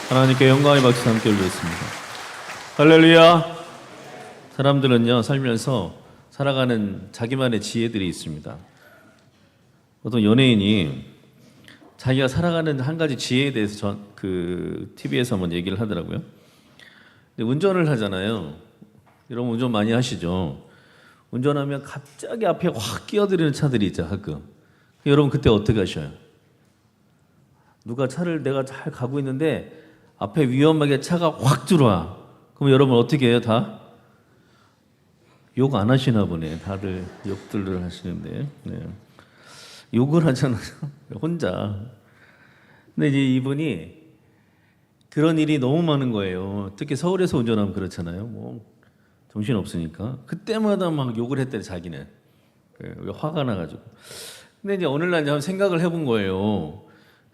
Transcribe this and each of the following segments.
하나님께 영광의 박수 함께 올렸습니다. 할렐루야. 사람들은요 살면서 살아가는 자기만의 지혜들이 있습니다. 어떤 연예인이 자기가 살아가는 한 가지 지혜에 대해서 TV에서 한번 얘기를 하더라고요. 근데 운전을 하잖아요. 여러분 운전 많이 하시죠? 운전하면 갑자기 앞에 확 끼어들이는 차들이 있죠, 가끔. 여러분 그때 어떻게 하셔요? 누가 차를 내가 잘 가고 있는데 앞에 위험하게 차가 확 들어와. 그럼 여러분 어떻게 해요? 다? 욕 안 하시나 보네. 다들 욕들을 하시는데. 네. 욕을 하잖아요. 혼자. 근데 이제 이분이 그런 일이 너무 많은 거예요. 특히 서울에서 운전하면 그렇잖아요. 뭐 정신 없으니까. 그때마다 막 욕을 했대, 자기는. 왜 화가 나가지고. 근데 이제 어느 날 한번 생각을 해본 거예요.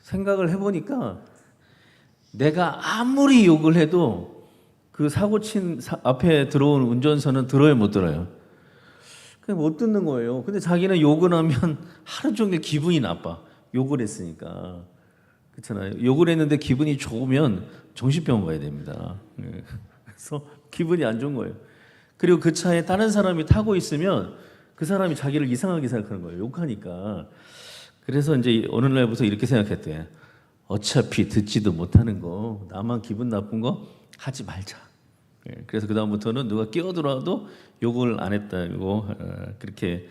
생각을 해보니까 내가 아무리 욕을 해도 그 사고 친 앞에 들어온 운전사는 들어요, 못 들어요? 그냥 못 듣는 거예요. 근데 자기는 욕을 하면 하루 종일 기분이 나빠. 욕을 했으니까. 그렇잖아요. 욕을 했는데 기분이 좋으면 정신병원 가야 됩니다. 그래서 기분이 안 좋은 거예요. 그리고 그 차에 다른 사람이 타고 있으면 그 사람이 자기를 이상하게 생각하는 거예요. 욕하니까. 그래서 이제 어느 날부터 이렇게 생각했대. 어차피 듣지도 못하는 거, 나만 기분 나쁜 거 하지 말자. 그래서 그 다음부터는 누가 끼어들어도 욕을 안 했다고 그렇게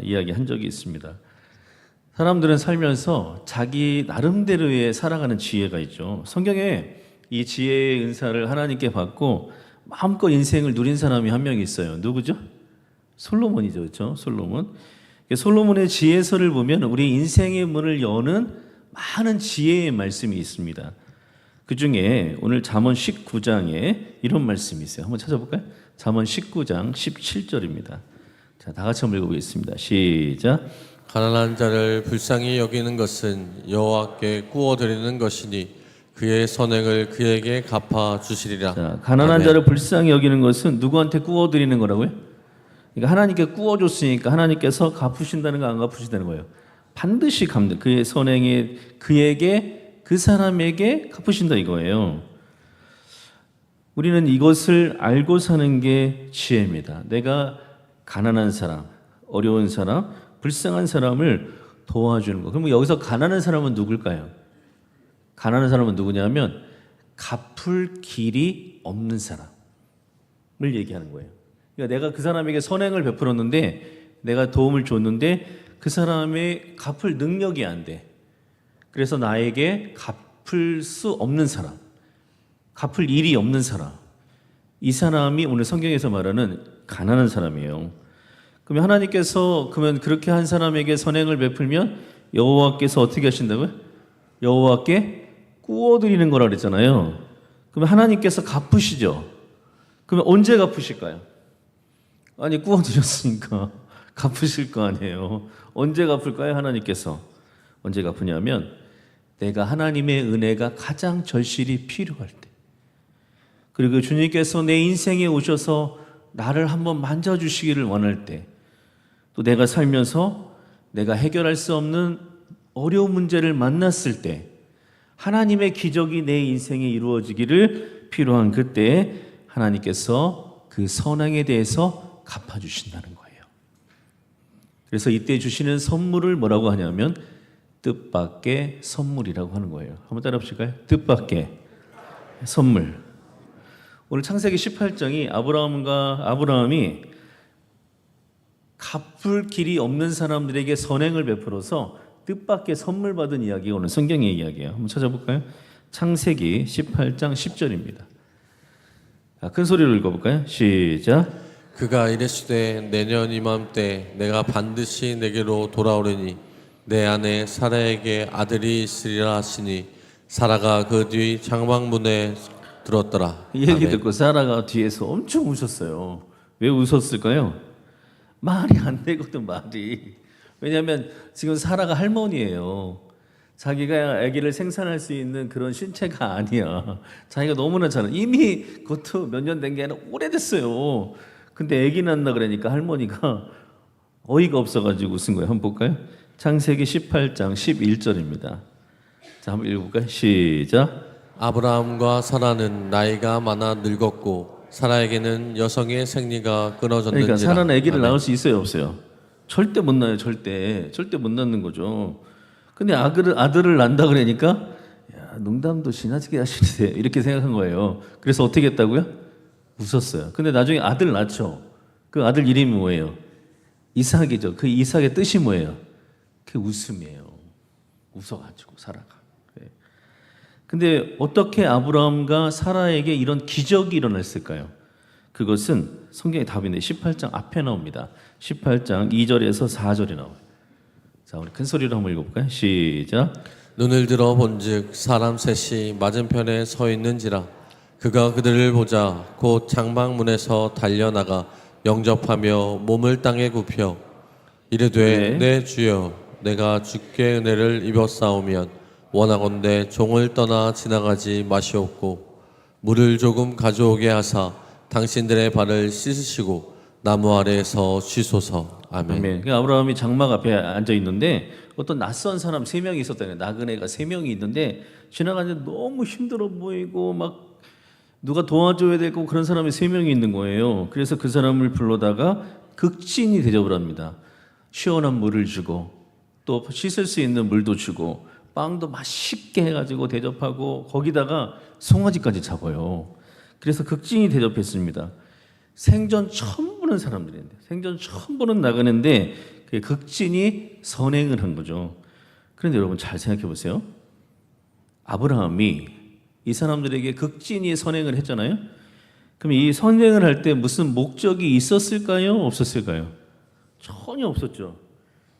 이야기한 적이 있습니다. 사람들은 살면서 자기 나름대로의 살아가는 지혜가 있죠. 성경에 이 지혜의 은사를 하나님께 받고 마음껏 인생을 누린 사람이 한 명 있어요. 누구죠? 솔로몬이죠, 그렇죠? 솔로몬. 솔로몬의 지혜서를 보면 우리 인생의 문을 여는 많은 지혜의 말씀이 있습니다. 그 중에 오늘 잠언 19장에 이런 말씀이 있어요. 한번 찾아볼까요? 잠언 19장 17절입니다. 자, 다 같이 한번 읽어보겠습니다. 시작. 가난한 자를 불쌍히 여기는 것은 여호와께 구워드리는 것이니 그의 선행을 그에게 갚아 주시리라. 자, 가난한 아멘. 자를 불쌍히 여기는 것은 누구한테 구워드리는 거라고요? 그러니까 하나님께 구워줬으니까 하나님께서 갚으신다는 거 안 갚으신다는 거예요. 반드시 갚는 그의 선행에 그에게 그 사람에게 갚으신다 이거예요. 우리는 이것을 알고 사는 게 지혜입니다. 내가 가난한 사람, 어려운 사람, 불쌍한 사람을 도와주는 거. 그럼 여기서 가난한 사람은 누굴까요? 가난한 사람은 누구냐면 갚을 길이 없는 사람을 얘기하는 거예요. 그러니까 내가 그 사람에게 선행을 베풀었는데 내가 도움을 줬는데 그 사람의 갚을 능력이 안 돼. 그래서 나에게 갚을 수 없는 사람, 갚을 일이 없는 사람, 이 사람이 오늘 성경에서 말하는 가난한 사람이에요. 그러면 하나님께서 그렇게 한 사람에게 선행을 베풀면 여호와께서 어떻게 하신다고요? 여호와께 구워드리는 거라 그랬잖아요. 그러면 하나님께서 갚으시죠. 그러면 언제 갚으실까요? 아니 구워드렸으니까 갚으실 거 아니에요. 언제 갚을까요? 하나님께서 언제 갚으냐면 내가 하나님의 은혜가 가장 절실히 필요할 때, 그리고 주님께서 내 인생에 오셔서 나를 한번 만져주시기를 원할 때, 또 내가 살면서 내가 해결할 수 없는 어려운 문제를 만났을 때 하나님의 기적이 내 인생에 이루어지기를 필요한 그때 하나님께서 그 선행에 대해서 갚아주신다는 거예요. 그래서 이때 주시는 선물을 뭐라고 하냐면 뜻밖의 선물이라고 하는 거예요. 한번 따라 보실까요? 뜻밖의 선물. 오늘 창세기 18장이 아브라함이 갚을 길이 없는 사람들에게 선행을 베풀어서 뜻밖의 선물 받은 이야기가 오늘 성경의 이야기예요. 한번 찾아볼까요? 창세기 18장 10절입니다. 큰 소리로 읽어볼까요? 시작. 그가 이르시되 내년 이맘때 내가 반드시 내게로 돌아오리니 내 아내 사라에게 아들이 있으리라 하시니 사라가 그 뒤 장막문에 들었더라. 이 얘기 아멘. 듣고 사라가 뒤에서 엄청 웃었어요. 왜 웃었을까요? 말이 안 되거든, 말이. 왜냐하면 지금 사라가 할머니예요. 자기가 아기를 생산할 수 있는 그런 신체가 아니야. 자기가 너무나 잘해. 이미 그것도 몇 년 된 게 아니라 오래됐어요. 근데 아기 낳나 그러니까 할머니가 어이가 없어가지고 웃은 거예요. 한번 볼까요? 창세기 18장 11절입니다. 자, 한번 읽어볼까요? 시작. 아브라함과 사라는 나이가 많아 늙었고 사라에게는 여성의 생리가 끊어졌는지라. 그러니까 사라는 아기를 아멘. 낳을 수 있어요, 없어요? 절대 못 낳아요, 절대 못 낳는 거죠. 근데 아들을 낳는다 그러니까 야, 농담도 지나치게 하시는데 이렇게 생각한 거예요. 그래서 어떻게 했다고요? 웃었어요. 근데 나중에 아들 낳죠. 그 아들 이름이 뭐예요? 이삭이죠. 그 이삭의 뜻이 뭐예요? 그게 웃음이에요. 웃어가지고 사라가. 네. 근데 어떻게 아브라함과 사라에게 이런 기적이 일어났을까요? 그것은 성경의 답인데 18장 앞에 나옵니다. 18장 2절에서 4절에 나와요. 자, 우리 큰 소리로 한번 읽어볼까요? 시작. 눈을 들어 본즉 사람 셋이 맞은편에 서 있는지라. 그가 그들을 보자 곧 장막문에서 달려나가 영접하며 몸을 땅에 굽혀 이르되 네. 내 주여 내가 주께 은혜를 입었사오면 원하건대 종을 떠나 지나가지 마시옵고 물을 조금 가져오게 하사 당신들의 발을 씻으시고 나무 아래에서 쉬소서. 아멘. 아멘. 그 아브라함이 장막 앞에 앉아 있는데 어떤 낯선 사람 3명이 있었다는 거예요. 나그네가 3명이 있는데 지나가는데 너무 힘들어 보이고 막 누가 도와줘야 되고 그런 사람이 3명이 있는 거예요. 그래서 그 사람을 불러다가 극진히 대접을 합니다. 시원한 물을 주고 또 씻을 수 있는 물도 주고 빵도 맛있게 해가지고 대접하고 거기다가 송아지까지 잡아요. 그래서 극진히 대접했습니다. 생전 처음 보는 사람들인데 생전 처음 보는 나그네인데 그 극진히 선행을 한 거죠. 그런데 여러분 잘 생각해 보세요. 아브라함이 이 사람들에게 극진히 선행을 했잖아요. 그럼 이 선행을 할 때 무슨 목적이 있었을까요? 없었을까요? 전혀 없었죠.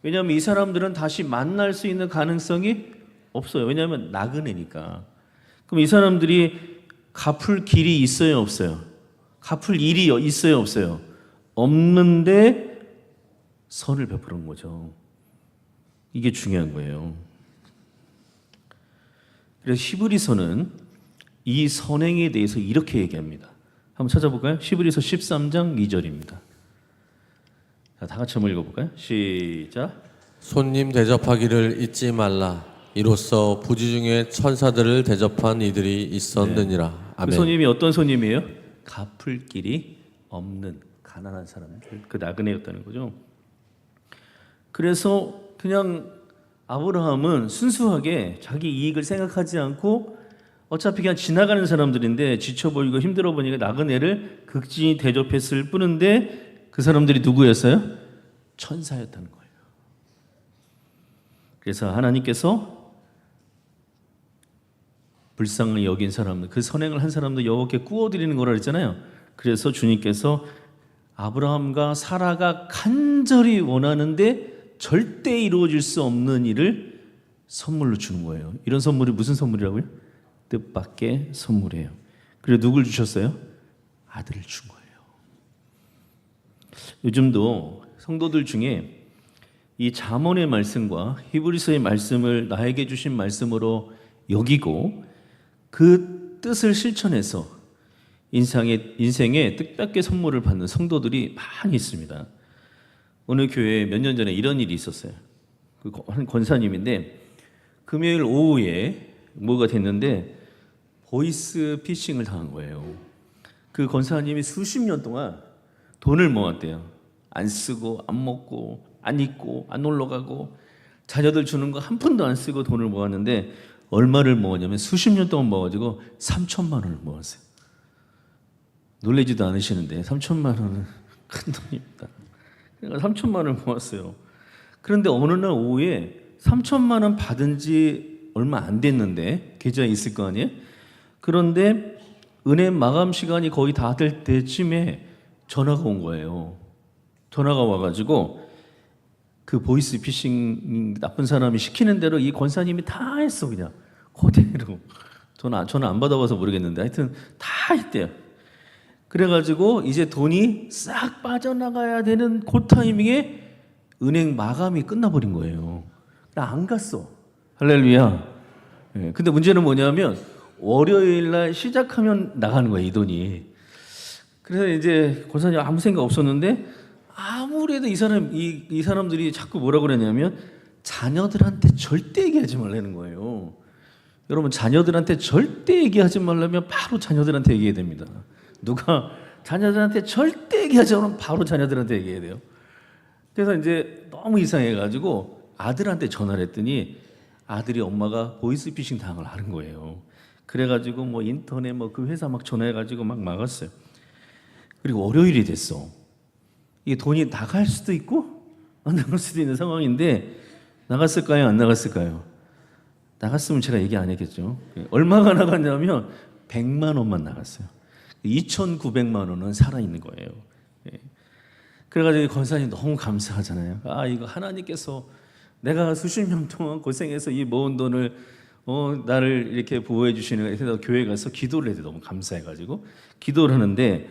왜냐하면 이 사람들은 다시 만날 수 있는 가능성이 없어요. 왜냐하면 나그네니까. 그럼 이 사람들이 갚을 길이 있어요, 없어요? 갚을 일이 있어요, 없어요? 없는데 선을 베푸는 거죠. 이게 중요한 거예요. 그래서 히브리서는 이 선행에 대해서 이렇게 얘기합니다. 한번 찾아볼까요? 히브리서 13장 2절입니다. 자, 다 같이 한번 읽어볼까요? 시작. 손님 대접하기를 잊지 말라. 이로써 부지 중에 천사들을 대접한 이들이 있었느니라. 그 아멘. 손님이 어떤 손님이에요? 갚을 길이 없는 가난한 사람들, 그 나그네였다는 거죠. 그래서 그냥 아브라함은 순수하게 자기 이익을 생각하지 않고 어차피 그냥 지나가는 사람들인데 지쳐 보이고 힘들어 보니까 나그네를 극진히 대접했을 뿐인데 그 사람들이 누구였어요? 천사였다는 거예요. 그래서 하나님께서 불쌍히 여긴 사람들, 그 선행을 한 사람도 여호와께 구워드리는 거라 그랬잖아요. 그래서 주님께서 아브라함과 사라가 간절히 원하는데 절대 이루어질 수 없는 일을 선물로 주는 거예요. 이런 선물이 무슨 선물이라고요? 뜻밖의 선물이에요. 그리고 누굴 주셨어요? 아들을 준 거예요. 요즘도 성도들 중에 이 잠언의 말씀과 히브리서의 말씀을 나에게 주신 말씀으로 여기고 그 뜻을 실천해서 인생에 뜻밖의 선물을 받는 성도들이 많이 있습니다. 어느 교회에 몇 년 전에 이런 일이 있었어요. 한 권사님인데 금요일 오후에 뭐가 됐는데 보이스 피싱을 당한 거예요. 그 권사님이 수십 년 동안 돈을 모았대요. 안 쓰고 안 먹고 안 입고 안 놀러 가고 자녀들 주는 거 한 푼도 안 쓰고 돈을 모았는데 얼마를 모았냐면 수십 년 동안 모아가지고 3천만 원을 모았어요. 놀라지도 않으시는데 3천만 원은 큰 돈입니다. 그러니까 3천만 원을 모았어요. 그런데 어느 날 오후에 3천만 원 받은 지 얼마 안 됐는데 계좌에 있을 거 아니에요? 그런데 은행 마감 시간이 거의 다 될 때쯤에 전화가 온 거예요. 전화가 와가지고 그 보이스 피싱 나쁜 사람이 시키는 대로 이 권사님이 다 했어. 그냥 그대로. 전화 안 받아봐서 모르겠는데 하여튼 다 했대요. 그래가지고 이제 돈이 싹 빠져나가야 되는 그 타이밍에 은행 마감이 끝나버린 거예요. 나 안 갔어. 할렐루야. 예, 근데 문제는 뭐냐면 월요일 날 시작하면 나가는 거예요, 이 돈이. 그래서 이제 권사님 아무 생각 없었는데 아무래도 이 사람들이 자꾸 뭐라 그러냐면 자녀들한테 절대 얘기하지 말라는 거예요. 여러분 자녀들한테 절대 얘기하지 말라면 바로 자녀들한테 얘기해야 됩니다. 누가 자녀들한테 절대 얘기하지 않으면 바로 자녀들한테 얘기해야 돼요. 그래서 이제 너무 이상해가지고 아들한테 전화를 했더니 아들이 엄마가 보이스피싱 당을 하는 거예요. 그래가지고 뭐 인터넷 뭐 그 회사 막 전화해가지고 막 막았어요. 그리고 월요일이 됐어. 이게 돈이 나갈 수도 있고 안 나갈 수도 있는 상황인데 나갔을까요? 안 나갔을까요? 나갔으면 제가 얘기 안 했겠죠. 얼마가 나갔냐면 100만 원만 나갔어요. 2,900만 원은 살아있는 거예요. 그래가지고 권사님 너무 감사하잖아요. 아 이거 하나님께서 내가 수십 년 동안 고생해서 이 모은 돈을 나를 이렇게 보호해 주시는 거예요. 그래서 교회 가서 기도를 해도 너무 감사해가지고 기도를 하는데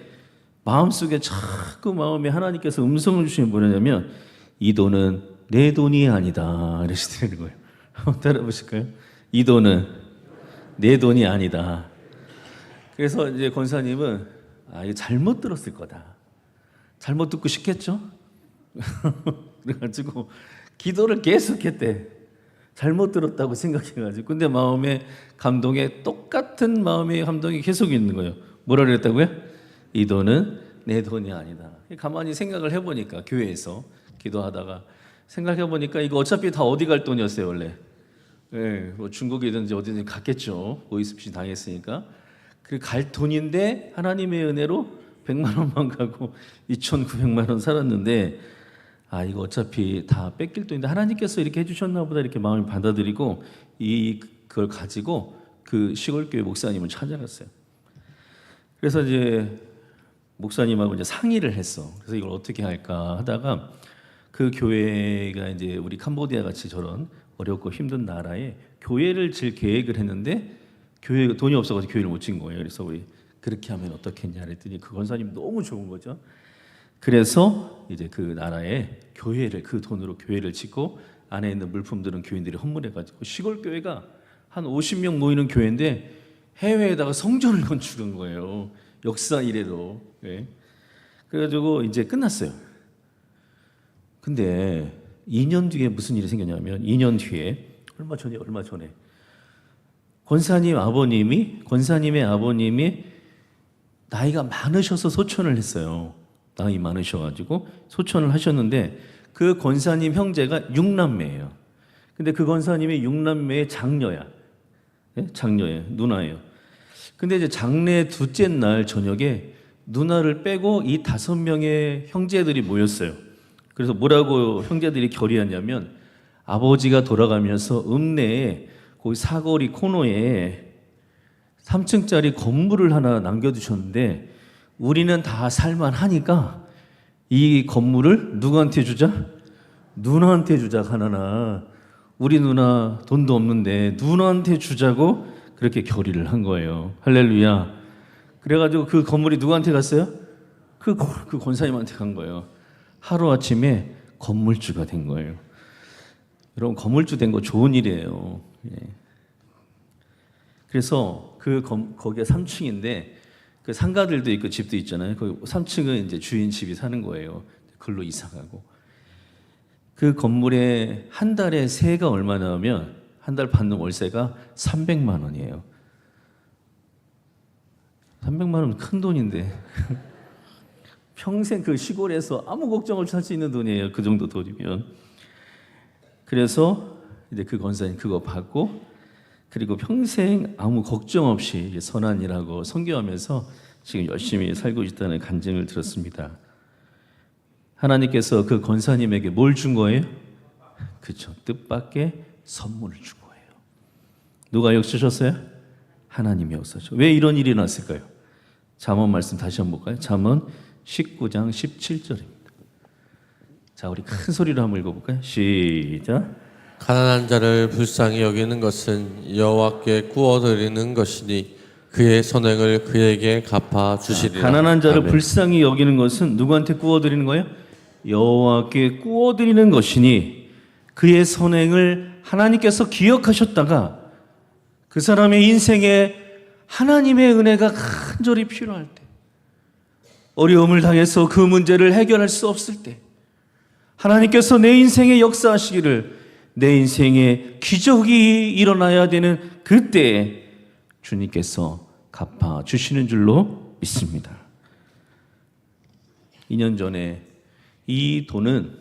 마음속에 자꾸 마음에 하나님께서 음성을 주시는 뭐냐면 이 돈은 내 돈이 아니다 이러시는 거예요. 한번 따라보실까요? 이 돈은 내 돈이 아니다. 그래서 이제 권사님은 이거 잘못 들었을 거다. 잘못 듣고 싶겠죠? 그래가지고 기도를 계속했대. 잘못 들었다고 생각해가지고. 근데 마음에 감동에 똑같은 마음의 감동이 계속 있는 거예요. 뭐라 그랬다고요? 이 돈은 내 돈이 아니다. 가만히 생각을 해보니까 교회에서 기도하다가 생각해보니까 이거 어차피 다 어디 갈 돈이었어요 원래. 예, 뭐 중국이든지 어디든지 갔겠죠. 보이스피싱 당했으니까. 그 갈 돈인데 하나님의 은혜로 100만 원만 가고 2,900만 원 살았는데 이거 어차피 다 뺏길 돈인데 하나님께서 이렇게 해주셨나 보다 이렇게 마음을 받아들이고 그걸 가지고 그 시골교회 목사님을 찾아갔어요. 그래서 이제 목사님하고 이제 상의를 했어. 그래서 이걸 어떻게 할까 하다가 그 교회가 이제 우리 캄보디아 같이 저런 어렵고 힘든 나라에 교회를 질 계획을 했는데 교회가 돈이 없어가지고 교회를 못 진 거예요. 그래서 우리 그렇게 하면 어떻겠냐 그랬더니 그 권사님 너무 좋은 거죠. 그래서 이제 그 나라에 교회를 그 돈으로 교회를 짓고 안에 있는 물품들은 교인들이 헌물해가지고 시골 교회가 한 50명 모이는 교회인데 해외에다가 성전을 건축한 거예요. 역사 이래로. 예. 그래가지고 이제 끝났어요. 근데 2년 뒤에 무슨 일이 생겼냐면 2년 뒤에 얼마 전에 권사님의 아버님이 나이가 많으셔서 소천을 했어요. 나이 많으셔가지고 소천을 하셨는데 그 권사님 형제가 6남매예요. 근데 그 권사님이 6남매의 장녀야. 예? 장녀예요. 누나예요. 근데 이제 장례 둘째 날 저녁에 누나를 빼고 이 5명의 형제들이 모였어요. 그래서 뭐라고 형제들이 결의하냐면 아버지가 돌아가면서 읍내에 거기 사거리 코너에 3층짜리 건물을 하나 남겨두셨는데 우리는 다 살만하니까 이 건물을 누구한테 주자? 누나한테 주자. 하나나 우리 누나 돈도 없는데 누나한테 주자고 그렇게 결의를 한 거예요. 할렐루야. 그래가지고 그 건물이 누구한테 갔어요? 그 권사님한테 간 거예요. 하루아침에 건물주가 된 거예요. 여러분 건물주 된 거 좋은 일이에요. 예. 그래서 거기가 3층인데 그 상가들도 있고 집도 있잖아요. 거기 3층은 이제 주인 집이 사는 거예요. 글로 이사 가고. 그 건물에 한 달에 세가 얼마 나오면 한 달 받는 월세가 300만 원이에요. 300만 원은 큰 돈인데 평생 그 시골에서 아무 걱정 없이 살 수 있는 돈이에요. 그 정도 돈이면. 그래서 이제 그 권사님 그거 받고 그리고 평생 아무 걱정 없이 선한 일하고 선교하면서 지금 열심히 살고 있다는 간증을 들었습니다. 하나님께서 그 권사님에게 뭘 준 거예요? 그렇죠. 뜻밖의 선물을 준 거예요. 누가 역사셨어요? 하나님이 역사죠. 왜 이런 일이 났을까요? 잠언 말씀 다시 한번 볼까요? 잠언 19장 17절입니다. 자, 우리 큰 소리로 한번 읽어볼까요? 시작. 가난한 자를 불쌍히 여기는 것은 여호와께 구워드리는 것이니 그의 선행을 그에게 갚아 주시리라. 가난한 자를 아멘. 불쌍히 여기는 것은 누구한테 구워드리는 거예요? 여호와께 구워드리는 것이니 그의 선행을 하나님께서 기억하셨다가 그 사람의 인생에 하나님의 은혜가 간절히 필요할 때, 어려움을 당해서 그 문제를 해결할 수 없을 때 하나님께서 내 인생에 역사하시기를, 내 인생에 기적이 일어나야 되는 그때 주님께서 갚아 주시는 줄로 믿습니다. 2년 전에 이 돈은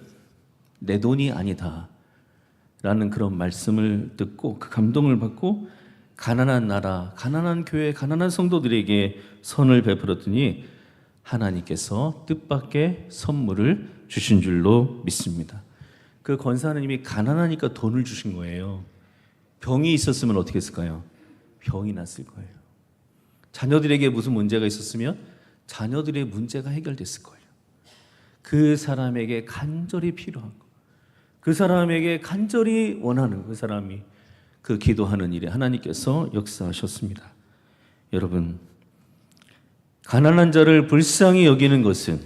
내 돈이 아니다 라는 그런 말씀을 듣고 그 감동을 받고 가난한 나라, 가난한 교회, 가난한 성도들에게 선을 베풀었더니 하나님께서 뜻밖의 선물을 주신 줄로 믿습니다. 그 권사님이 가난하니까 돈을 주신 거예요. 병이 있었으면 어떻게 했을까요? 병이 났을 거예요. 자녀들에게 무슨 문제가 있었으면 자녀들의 문제가 해결됐을 거예요. 그 사람에게 간절히 필요한 거, 그 사람에게 간절히 원하는 그 사람이 그 기도하는 일에 하나님께서 역사하셨습니다. 여러분, 가난한 자를 불쌍히 여기는 것은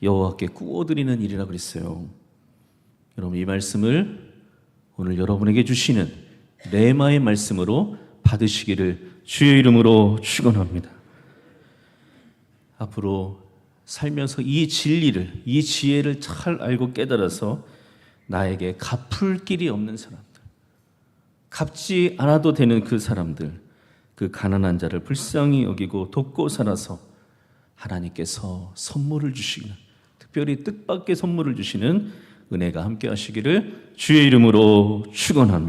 여호와께 구워드리는 일이라 그랬어요. 여러분, 이 말씀을 오늘 여러분에게 주시는 레마의 말씀으로 받으시기를 주의 이름으로 축원합니다. 앞으로 살면서 이 진리를, 이 지혜를 잘 알고 깨달아서 나에게 갚을 길이 없는 사람들, 갚지 않아도 되는 그 사람들, 그 가난한 자를 불쌍히 여기고 돕고 살아서 하나님께서 선물을 주시는, 특별히 뜻밖의 선물을 주시는 은혜가 함께 하시기를 주의 이름으로 축원합니다.